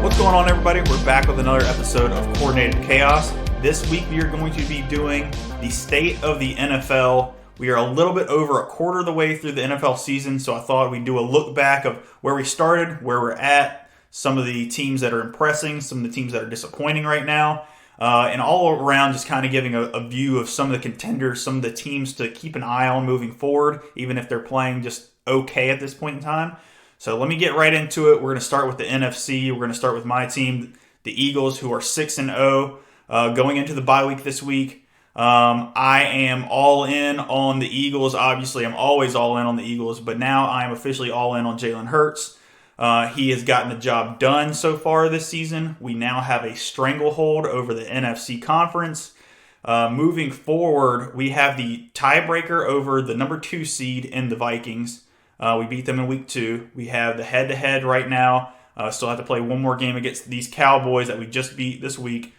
What's going on, everybody? We're back with another episode of Coordinated Chaos. This week we are going to be doing the state of the NFL. We are a little bit over a quarter of the way through the NFL season, so I thought we'd do a look back of where we started, where we're at, some of the teams that are impressing, some of the teams that are disappointing right now, and all around just kind of giving a view of some of the contenders, some of the teams to keep an eye on moving forward, even if they're playing just okay at this point in time. So let me get right into it. We're going to start with the NFC. We're going to start with my team, the Eagles, who are 6-0 going into the bye week this week. I am all in on the Eagles. Obviously, I'm always all in on the Eagles, but now I am officially all in on Jalen Hurts. He has gotten the job done so far this season. We now have a stranglehold over the NFC conference. Moving forward, we have the tiebreaker over the number 2 seed in the Vikings. We beat them in week 2. We have the head-to-head right now. Still have to play one more game against these Cowboys that we just beat this week.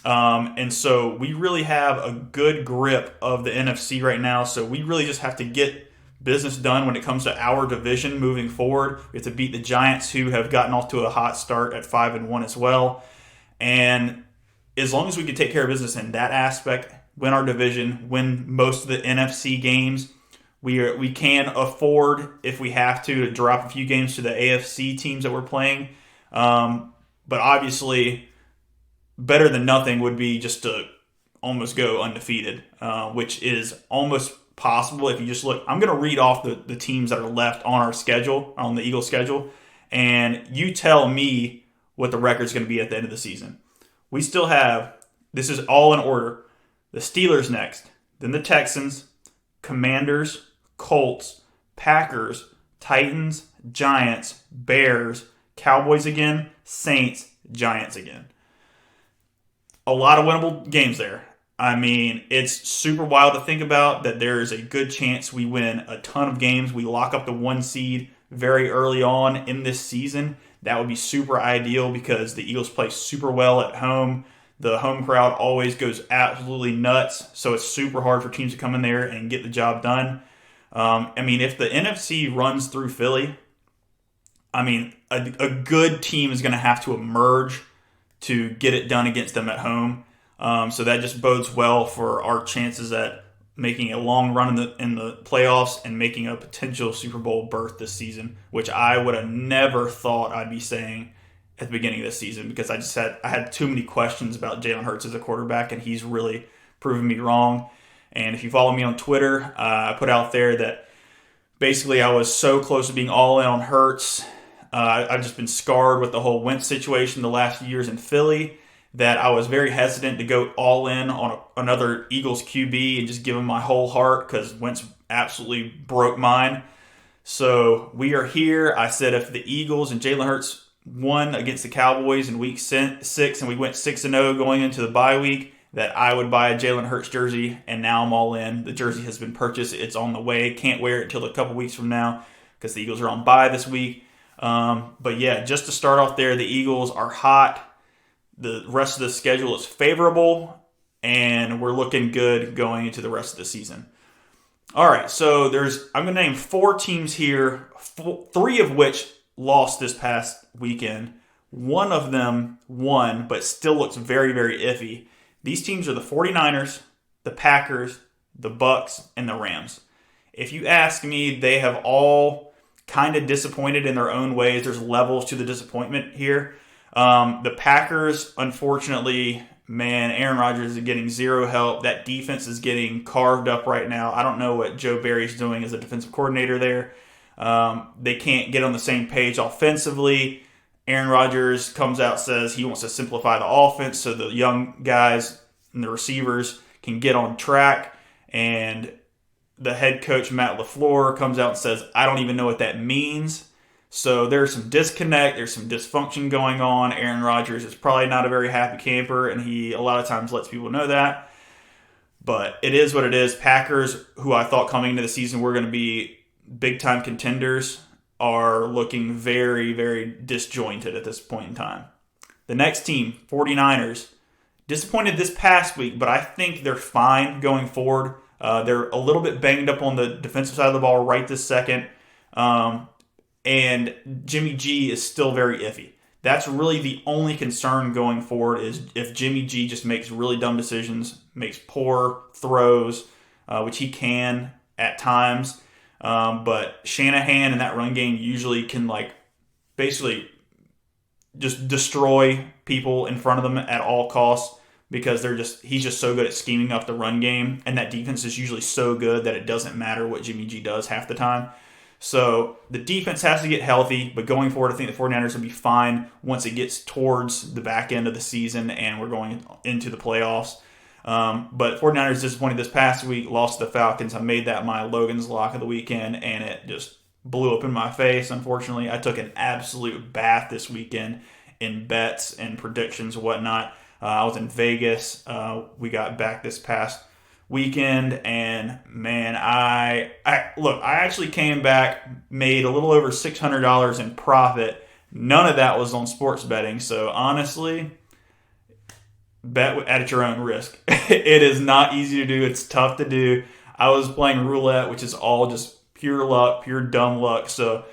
And so we really have a good grip of the NFC right now. So we really just have to get business done when it comes to our division moving forward. We have to beat the Giants, who have gotten off to a hot start at 5-1 as well. And as long as we can take care of business in that aspect, win our division, win most of the NFC games, we can afford, if we have to drop a few games to the AFC teams that we're playing. But obviously, better than nothing would be just to almost go undefeated, which is almost possible if you just look. I'm going to read off the teams that are left on our schedule, on the Eagles schedule, and you tell me what the record's going to be at the end of the season. We still have, this is all in order, the Steelers next, then the Texans, Commanders, Colts, Packers, Titans, Giants, Bears, Cowboys again, Saints, Giants again. A lot of winnable games there. I mean, it's super wild to think about that there is a good chance we win a ton of games. We lock up the 1 seed very early on in this season. That would be super ideal because the Eagles play super well at home. The home crowd always goes absolutely nuts, so it's super hard for teams to come in there and get the job done. I mean, if the NFC runs through Philly, I mean, a good team is going to have to emerge to get it done against them at home. So that just bodes well for our chances at making a long run in the playoffs and making a potential Super Bowl berth this season, which I would have never thought I'd be saying at the beginning of this season, because I had too many questions about Jalen Hurts as a quarterback, and he's really proven me wrong. And if you follow me on Twitter, I put out there that basically I was so close to being all in on Hurts. I've just been scarred with the whole Wentz situation the last few years in Philly, that I was very hesitant to go all in on another Eagles QB and just give him my whole heart, because Wentz absolutely broke mine. So we are here. I said if the Eagles and Jalen Hurts won against the Cowboys in week 6 and we went 6-0 going into the bye week, that I would buy a Jalen Hurts jersey, and now I'm all in. The jersey has been purchased. It's on the way. Can't wear it until a couple weeks from now because the Eagles are on bye this week. But yeah, just to start off there, the Eagles are hot. The rest of the schedule is favorable, and we're looking good going into the rest of the season. All right, so I'm going to name 4 teams here, 3 of which lost this past weekend. One of them won, but still looks very, very iffy. These teams are the 49ers, the Packers, the Bucks, and the Rams. If you ask me, they have all kind of disappointed in their own ways. There's levels to the disappointment here. The Packers, unfortunately, man, Aaron Rodgers is getting zero help. That defense is getting carved up right now. I don't know what Joe Barry's doing as a defensive coordinator there. They can't get on the same page offensively. Aaron Rodgers comes out, says he wants to simplify the offense so the young guys and the receivers can get on track. And the head coach, Matt LaFleur, comes out and says, I don't even know what that means. So there's some disconnect. There's some dysfunction going on. Aaron Rodgers is probably not a very happy camper, and he a lot of times lets people know that. But it is what it is. Packers, who I thought coming into the season were going to be big-time contenders, are looking very, very disjointed at this point in time. The next team, 49ers, disappointed this past week, but I think they're fine going forward. They're a little bit banged up on the defensive side of the ball right this second. And Jimmy G is still very iffy. that's really the only concern going forward is if Jimmy G just makes really dumb decisions, makes poor throws, which he can at times. But Shanahan and that run game usually can basically just destroy people in front of them at all costs because he's just so good at scheming up the run game, and that defense is usually so good that it doesn't matter what Jimmy G does half the time. So the defense has to get healthy, but going forward, I think the 49ers will be fine once it gets towards the back end of the season and we're going into the playoffs. But 49ers disappointed this past week, lost to the Falcons. I made that my Logan's lock of the weekend, and it just blew up in my face, unfortunately. I took an absolute bath this weekend in bets and predictions and whatnot. I was in Vegas. We got back this past weekend, and man, I actually came back, made a little over $600 in profit. None of that was on sports betting, so honestly, bet at your own risk. It is not easy to do. It's tough to do. I was playing roulette, which is all just pure luck, pure dumb luck. So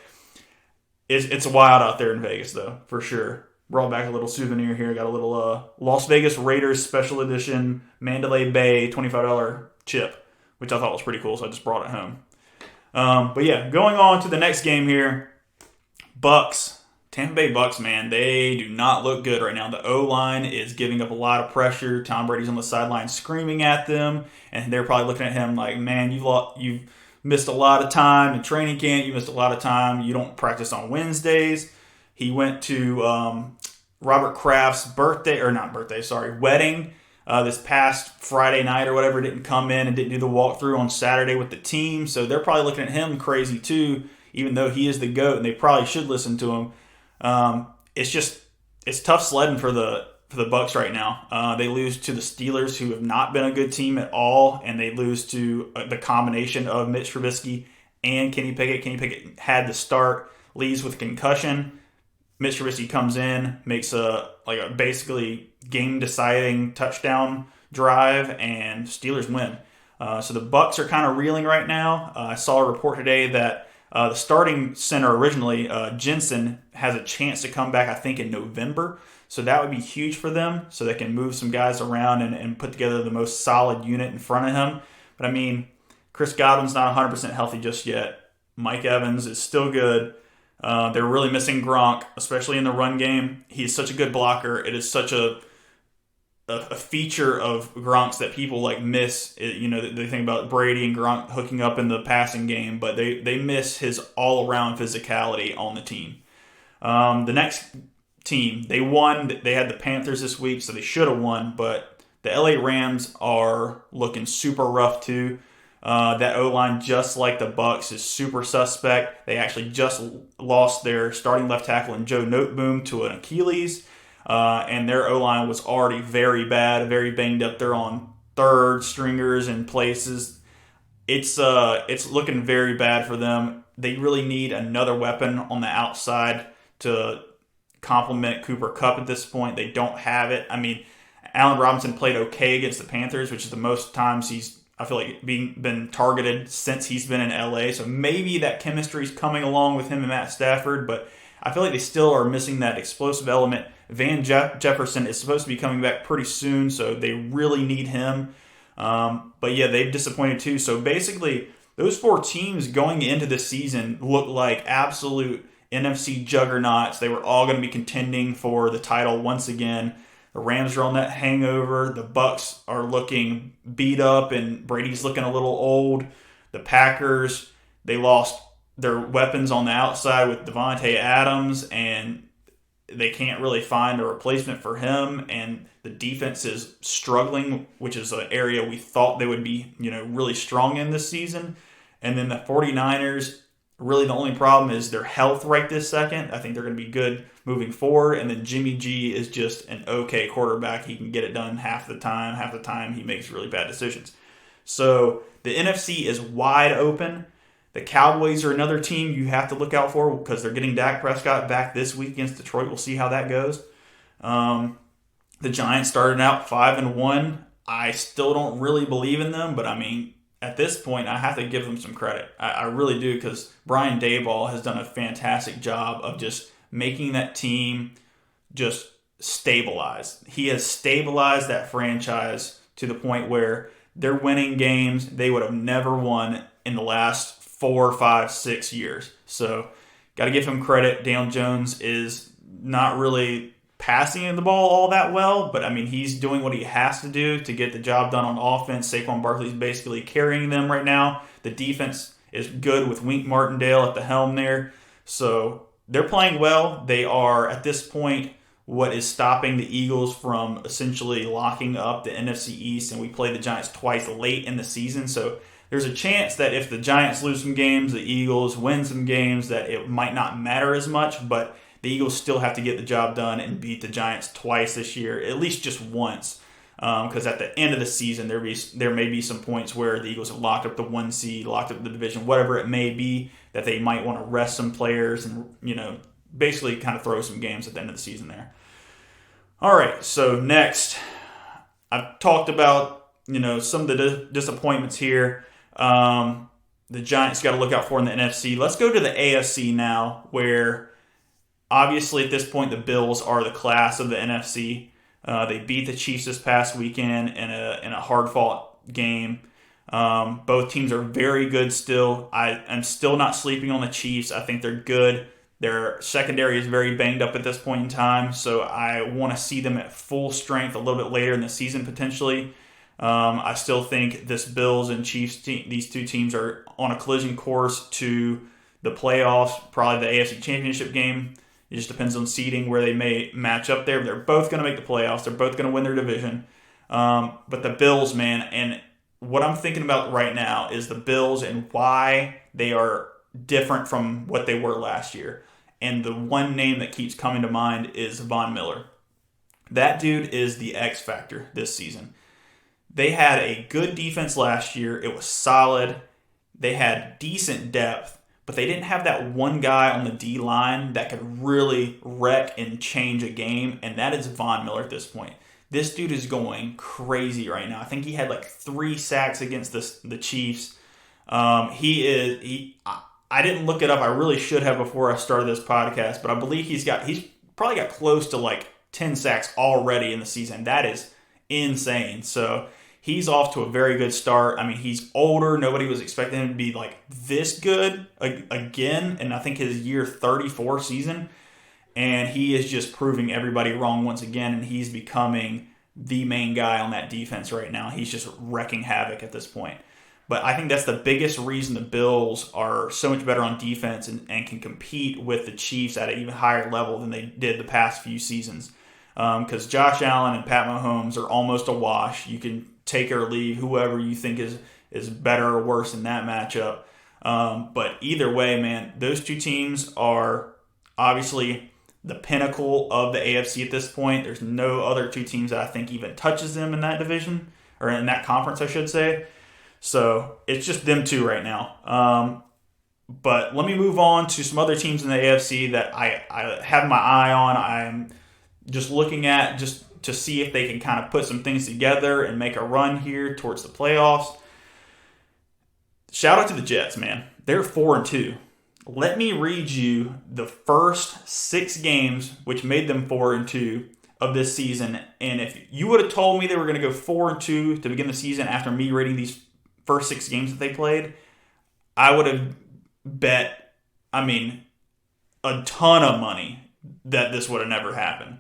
it's wild out there in Vegas, though, for sure. Brought back a little souvenir here. Got a little Las Vegas Raiders special edition Mandalay Bay $25 chip, which I thought was pretty cool, so I just brought it home. But yeah, going on to the next game here. Bucks. Tampa Bay Bucks, man, they do not look good right now. The O-line is giving up a lot of pressure. Tom Brady's on the sideline screaming at them, and they're probably looking at him like, man, you've missed a lot of time in training camp. You missed a lot of time. You don't practice on Wednesdays. He went to Robert Kraft's wedding this past Friday night or whatever. Didn't come in and didn't do the walkthrough on Saturday with the team. So they're probably looking at him crazy too, even though he is the GOAT, and they probably should listen to him. It's tough sledding for the Bucks right now. They lose to the Steelers, who have not been a good team at all, and they lose to the combination of Mitch Trubisky and Kenny Pickett. Kenny Pickett had to start, leaves with concussion. Mitch Trubisky comes in, makes a basically game-deciding touchdown drive, and Steelers win. So the Bucks are kind of reeling right now. I saw a report today that the starting center originally, Jensen, has a chance to come back, I think, in November. So that would be huge for them, so they can move some guys around and put together the most solid unit in front of him. But, I mean, Chris Godwin's not 100% healthy just yet. Mike Evans is still good. They're really missing Gronk, especially in the run game. He's such a good blocker. It is such a feature of Gronk's that people miss. They think about Brady and Gronk hooking up in the passing game, but they miss his all-around physicality on the team. The next team, they won. They had the Panthers this week, so they should have won, but the LA Rams are looking super rough too. That O-line, just like the Bucks, is super suspect. They actually just lost their starting left tackle in Joe Noteboom to an Achilles. And their O-line was already very bad, very banged up. They're on third stringers in places. It's looking very bad for them. They really need another weapon on the outside to complement Cooper Kupp at this point. They don't have it. I mean, Allen Robinson played okay against the Panthers, which is the most times I feel like been targeted since he's been in LA. So maybe that chemistry is coming along with him and Matt Stafford, but I feel like they still are missing that explosive element. Van Jefferson is supposed to be coming back pretty soon, so they really need him. But yeah, they've disappointed too. So basically, those four teams going into the season look like absolute NFC juggernauts. They were all going to be contending for the title once again. The Rams are on that hangover. The Bucks are looking beat up, and Brady's looking a little old. The Packers, they lost their weapons on the outside with Devontae Adams, and they can't really find a replacement for him. And the defense is struggling, which is an area we thought they would be, really strong in this season. And then the 49ers, really the only problem is their health right this second. I think they're going to be good moving forward. And then Jimmy G is just an okay quarterback. He can get it done half the time. Half the time he makes really bad decisions. So the NFC is wide open. The Cowboys are another team you have to look out for because they're getting Dak Prescott back this week against Detroit. We'll see how that goes. The Giants started out 5-1. I still don't really believe in them, but I mean, at this point, I have to give them some credit. I really do, because Brian Daboll has done a fantastic job of just making that team just stabilized. He has stabilized that franchise to the point where they're winning games they would have never won in the last 4, 5, 6 years. So, got to give him credit. Daniel Jones is not really passing the ball all that well, but I mean, he's doing what he has to do to get the job done on offense. Saquon Barkley's basically carrying them right now. The defense is good with Wink Martindale at the helm there. So, they're playing well. They are, at this point, what is stopping the Eagles from essentially locking up the NFC East, and we play the Giants twice late in the season. So there's a chance that if the Giants lose some games, the Eagles win some games, that it might not matter as much, but the Eagles still have to get the job done and beat the Giants twice this year, at least just once. Because at the end of the season, there may be some points where the Eagles have locked up the 1 seed, locked up the division, whatever it may be, that they might want to rest some players and, basically kind of throw some games at the end of the season there. All right, so next, I've talked about, some of the disappointments here. The Giants got to look out for in the NFC. Let's go to the AFC now, where obviously at this point the Bills are the class of the NFC. They beat the Chiefs this past weekend in a hard-fought game. Both teams are very good still. I'm still not sleeping on the Chiefs. I think they're good. Their secondary is very banged up at this point in time, so I want to see them at full strength a little bit later in the season potentially. I still think this Bills and Chiefs these two teams are on a collision course to the playoffs, probably the AFC Championship game. It just depends on seeding where they may match up there. They're both going to make the playoffs. They're both going to win their division. But the Bills, man, and what I'm thinking about right now is the Bills and why they are different from what they were last year. And the one name that keeps coming to mind is Von Miller. That dude is the X factor this season. They had a good defense last year. It was solid. They had decent depth, but they didn't have that one guy on the D-line that could really wreck and change a game, and that is Von Miller at this point. This dude is going crazy right now. I think he had like 3 sacks against the Chiefs. I didn't look it up. I really should have before I started this podcast, but I believe he's probably got close to like 10 sacks already in the season. That is insane. So he's off to a very good start. I mean, he's older. Nobody was expecting him to be like this good again, and I think his year 34 season. And he is just proving everybody wrong once again, and he's becoming the main guy on that defense right now. He's just wrecking havoc at this point. But I think that's the biggest reason the Bills are so much better on defense and can compete with the Chiefs at an even higher level than they did the past few seasons. Because Josh Allen and Pat Mahomes are almost a wash. You can take or leave whoever you think is better or worse in that matchup. But either way, man, those two teams are obviously the pinnacle of the AFC at this point. There's no other two teams that I think even touches them in that division, or in that conference, I should say. So it's just them two right now. But let me move on to some other teams in the AFC that I have my eye on. I'm just looking at just to see if they can kind of put some things together and make a run here towards the playoffs. Shout out to the Jets, man. They're 4-2. Let me read you the first 6 games, which made them 4-2 of this season. And if you would have told me they were going to go 4-2 to begin the season after me rating these first 6 games that they played, I would have bet, a ton of money that this would have never happened.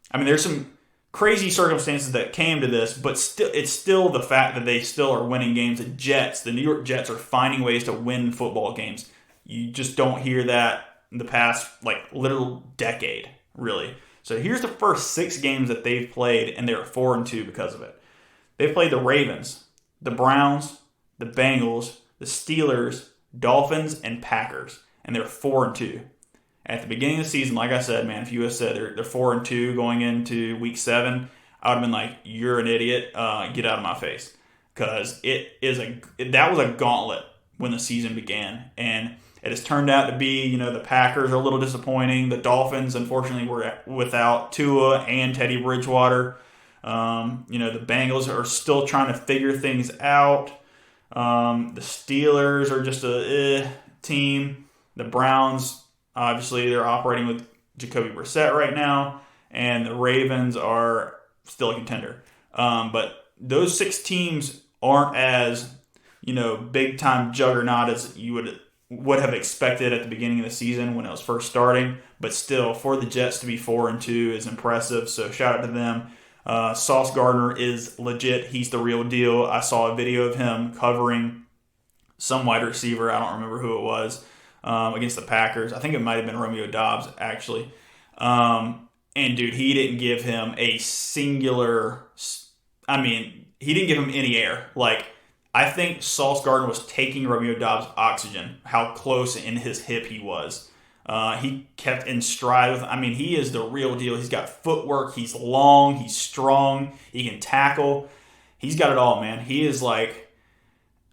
I mean, there's some crazy circumstances that came to this, but it's still the fact that they still are winning games. The New York Jets are finding ways to win football games. You just don't hear that in the past, literal decade, really. So here's the first 6 games that they've played, and they're 4-2 because of it. They've played the Ravens, the Browns, the Bengals, the Steelers, Dolphins, and Packers, and they're 4-2. At the beginning of the season, like I said, man, if you had said they're 4-2 going into Week 7, I would have been like, "You're an idiot. Get out of my face," because that was a gauntlet when the season began, and it has turned out to be, the Packers are a little disappointing. The Dolphins, unfortunately, were without Tua and Teddy Bridgewater. The Bengals are still trying to figure things out. The Steelers are just a team. The Browns, obviously, they're operating with Jacoby Brissett right now. and the Ravens are still a contender. But those 6 teams aren't as, big time juggernaut as you would have expected at the beginning of the season when it was first starting. But still, for the Jets to be 4-2 is impressive. So shout out to them. Sauce Gardner is legit. He's the real deal. I saw a video of him covering some wide receiver. I don't remember who it was, against the Packers. I think it might have been Romeo Doubs, actually. And, dude, he didn't give him a singular... he didn't give him any air. I think Sauce Gardner was taking Romeo Doubs' oxygen, how close in his hip he was. He kept in stride with... he is the real deal. He's got footwork. He's long. He's strong. He can tackle. He's got it all, man. He is I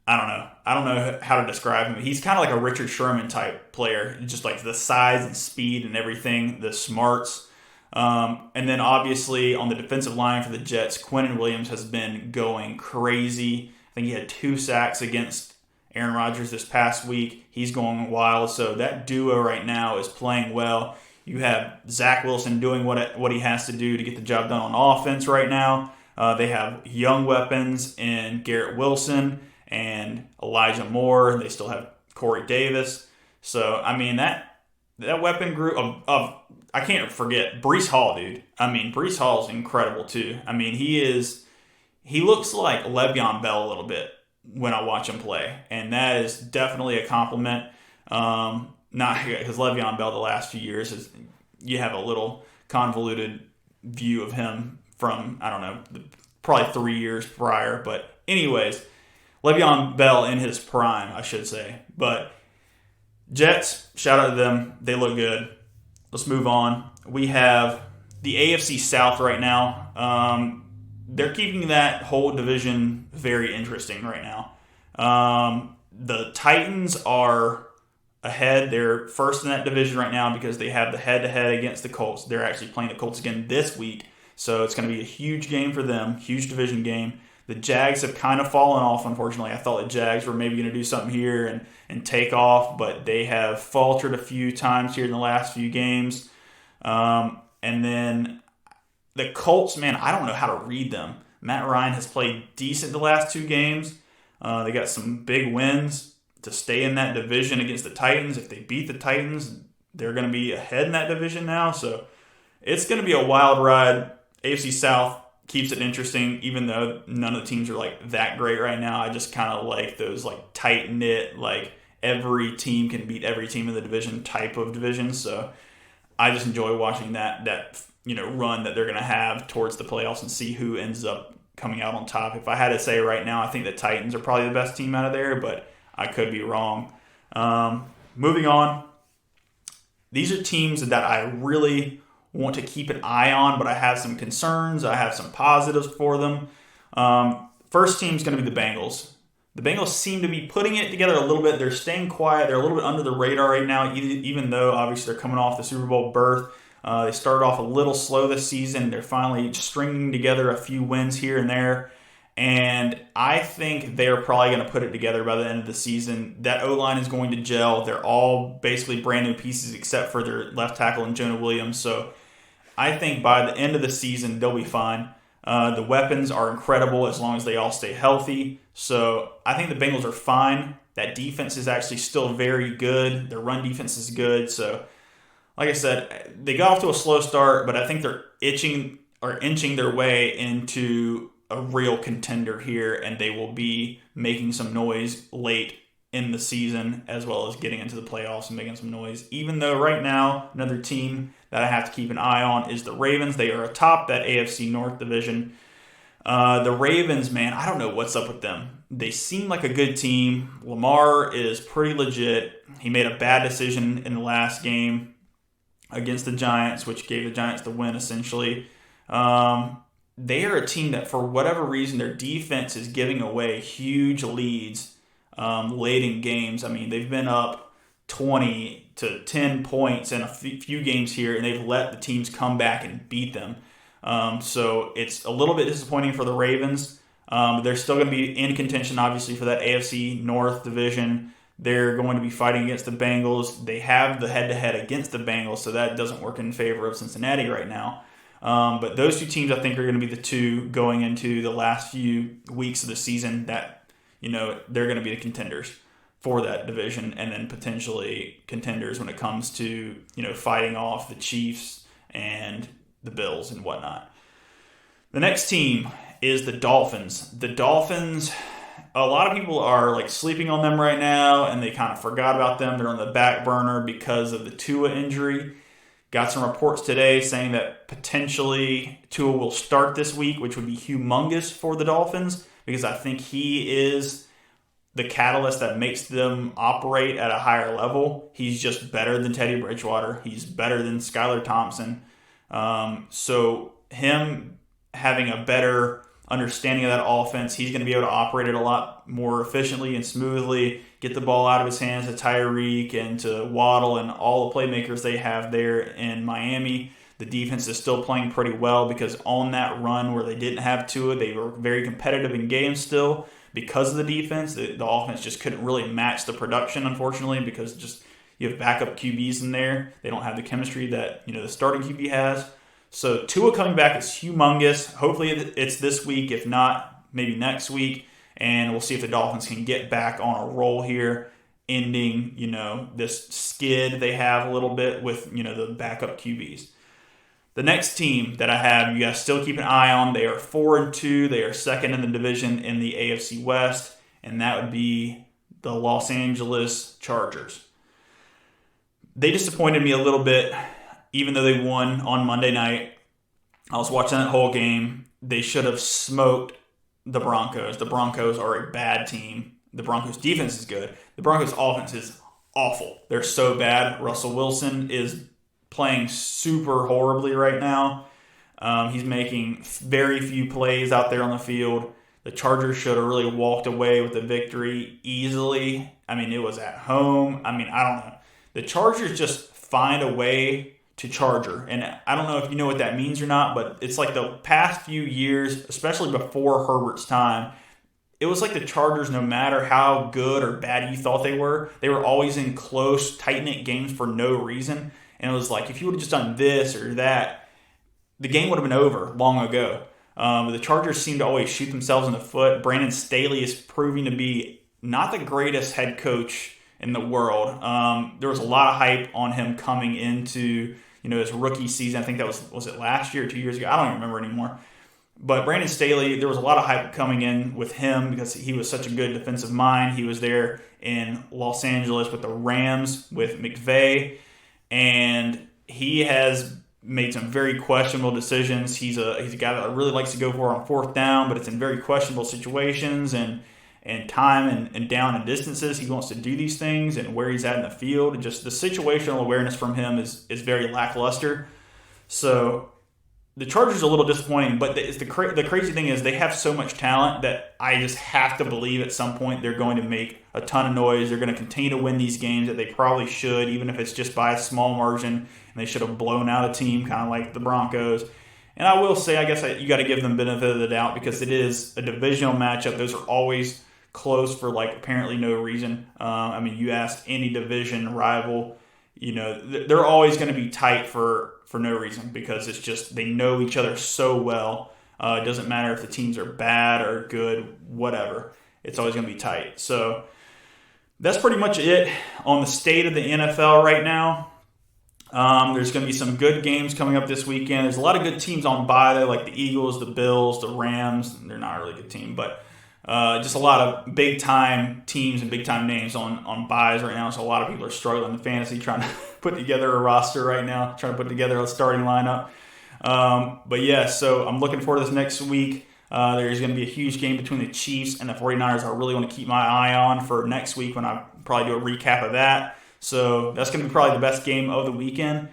don't know. I don't know how to describe him. He's kind of like a Richard Sherman type player. Just the size and speed and everything, the smarts. And then obviously on the defensive line for the Jets, Quinnen Williams has been going crazy. I think he had 2 sacks against Aaron Rodgers this past week. He's going wild. So that duo right now is playing well. You have Zach Wilson doing what he has to do to get the job done on offense right now. They have young weapons in Garrett Wilson and Elijah Moore. They still have Corey Davis. So, that weapon group of I can't forget Breece Hall, dude. Breece Hall is incredible, too. He looks like Le'Veon Bell a little bit when I watch him play. And that is definitely a compliment. Not because Le'Veon Bell the last few years, you have a little convoluted view of him from, I don't know, probably 3 years prior. But anyways, Le'Veon Bell in his prime, I should say. But Jets, shout out to them. They look good. Let's move on. We have the AFC South right now. They're keeping that whole division very interesting right now. The Titans are ahead. They're first in that division right now because they have the head-to-head against the Colts. They're actually playing the Colts again this week. So it's going to be a huge game for them, huge division game. The Jags have kind of fallen off, unfortunately. I thought the Jags were maybe going to do something here and take off, but they have faltered a few times here in the last few games. And then the Colts, man, I don't know how to read them. Matt Ryan has played decent the last 2 games. They got some big wins to stay in that division against the Titans. If they beat the Titans, they're going to be ahead in that division now. So it's going to be a wild ride. AFC South keeps it interesting, even though none of the teams are that great right now. I just kind of like those tight-knit, every team can beat every team in the division type of division. So I just enjoy watching that run that they're going to have towards the playoffs and see who ends up coming out on top. If I had to say right now, I think the Titans are probably the best team out of there, but I could be wrong. Moving on, these are teams that I really want to keep an eye on, but I have some concerns. I have some positives for them. First team is going to be the Bengals. The Bengals seem to be putting it together a little bit. They're staying quiet. They're a little bit under the radar right now, even though obviously they're coming off the Super Bowl berth. They started off a little slow this season. They're finally stringing together a few wins here and there. And I think they're probably going to put it together by the end of the season. That O-line is going to gel. They're all basically brand new pieces except for their left tackle and Jonah Williams. So I think by the end of the season, they'll be fine. The weapons are incredible as long as they all stay healthy. So I think the Bengals are fine. That defense is actually still very good. Their run defense is good. So like I said, they got off to a slow start, but I think they're inching their way into a real contender here, and they will be making some noise late in the season as well as getting into the playoffs and making some noise. Even though right now, another team that I have to keep an eye on is the Ravens. They are atop that AFC North division. The Ravens, man, I don't know what's up with them. They seem like a good team. Lamar is pretty legit. He made a bad decision in the last game against the Giants, which gave the Giants the win, essentially. They are a team that, for whatever reason, their defense is giving away huge leads late in games. I mean, they've been up 20 to 10 points in a few games here, and they've let the teams come back and beat them. So it's a little bit disappointing for the Ravens. They're still going to be in contention, obviously, for that AFC North division. They're going to be fighting against the Bengals. They have the head-to-head against the Bengals, so that doesn't work in favor of Cincinnati right now. But those two teams, I think, are going to be the two going into the last few weeks of the season that, they're going to be the contenders for that division, and then potentially contenders when it comes to, fighting off the Chiefs and the Bills and whatnot. The next team is the Dolphins. The Dolphins, a lot of people are sleeping on them right now, and they kind of forgot about them. They're on the back burner because of the Tua injury. Got some reports today saying that potentially Tua will start this week, which would be humongous for the Dolphins because I think he is the catalyst that makes them operate at a higher level. He's just better than Teddy Bridgewater. He's better than Skylar Thompson. So him having a better understanding of that offense, he's going to be able to operate it a lot more efficiently and smoothly, get the ball out of his hands to Tyreek and to Waddle and all the playmakers they have there in Miami. The defense is still playing pretty well because on that run where they didn't have Tua, they were very competitive in games still because of the defense. The offense just couldn't really match the production, unfortunately, because just you have backup QBs in there. They don't have the chemistry that the starting QB has. So Tua coming back is humongous. Hopefully it's this week. If not, maybe next week. And we'll see if the Dolphins can get back on a roll here, ending, this skid they have a little bit with, the backup QBs. The next team that I have, you guys still keep an eye on. They are 4-2. They are second in the division in the AFC West. And that would be the Los Angeles Chargers. They disappointed me a little bit. Even though they won on Monday night, I was watching that whole game. They should have smoked the Broncos. The Broncos are a bad team. The Broncos' defense is good. The Broncos' offense is awful. They're so bad. Russell Wilson is playing super horribly right now. He's making very few plays out there on the field. The Chargers should have really walked away with the victory easily. It was at home. I don't know. The Chargers just find a way to Charger. And I don't know if you know what that means or not, but it's like the past few years, especially before Herbert's time, it was like the Chargers, no matter how good or bad you thought they were always in close, tight-knit games for no reason. And it was like, if you would have just done this or that, the game would have been over long ago. The Chargers seem to always shoot themselves in the foot. Brandon Staley is proving to be not the greatest head coach in the world. There was a lot of hype on him coming into his rookie season. I think that was it last year or 2 years ago? I don't even remember anymore. But Brandon Staley, there was a lot of hype coming in with him because he was such a good defensive mind. He was there in Los Angeles with the Rams with McVay, and he has made some very questionable decisions. He's a guy that really likes to go for on fourth down, but it's in very questionable situations and time and down and distances. He wants to do these things and where he's at in the field. And just the situational awareness from him is very lackluster. So the Chargers are a little disappointing, but the crazy thing is they have so much talent that I just have to believe at some point they're going to make a ton of noise. They're going to continue to win these games that they probably should, even if it's just by a small margin, and they should have blown out a team kind of like the Broncos. And I will say, I guess you got to give them benefit of the doubt because it is a divisional matchup. Those are always close for apparently no reason. You asked any division rival, they're always going to be tight for no reason because it's just they know each other so well. It doesn't matter if the teams are bad or good, whatever. It's always going to be tight. So that's pretty much it on the state of the NFL right now. There's going to be some good games coming up this weekend. There's a lot of good teams on bye there, like the Eagles, the Bills, the Rams. They're not a really good team, but just a lot of big-time teams and big-time names on buys right now. So a lot of people are struggling in fantasy, trying to put together a roster right now, trying to put together a starting lineup. But yeah, so I'm looking forward to this next week. There's going to be a huge game between the Chiefs and the 49ers. I really want to keep my eye on for next week when I probably do a recap of that. So that's going to be probably the best game of the weekend.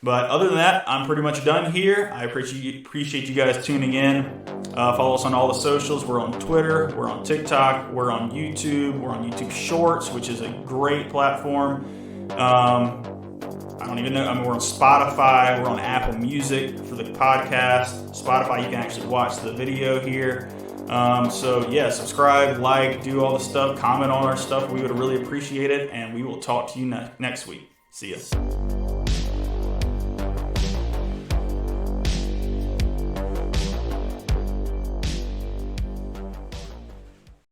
But other than that, I'm pretty much done here. I appreciate you guys tuning in. Follow us on all the socials. We're on Twitter. We're on TikTok. We're on YouTube. We're on YouTube Shorts, which is a great platform. I don't even know. We're on Spotify. We're on Apple Music for the podcast. Spotify, you can actually watch the video here. So yeah, subscribe, like, do all the stuff, comment on our stuff. We would really appreciate it, and we will talk to you next week. See ya.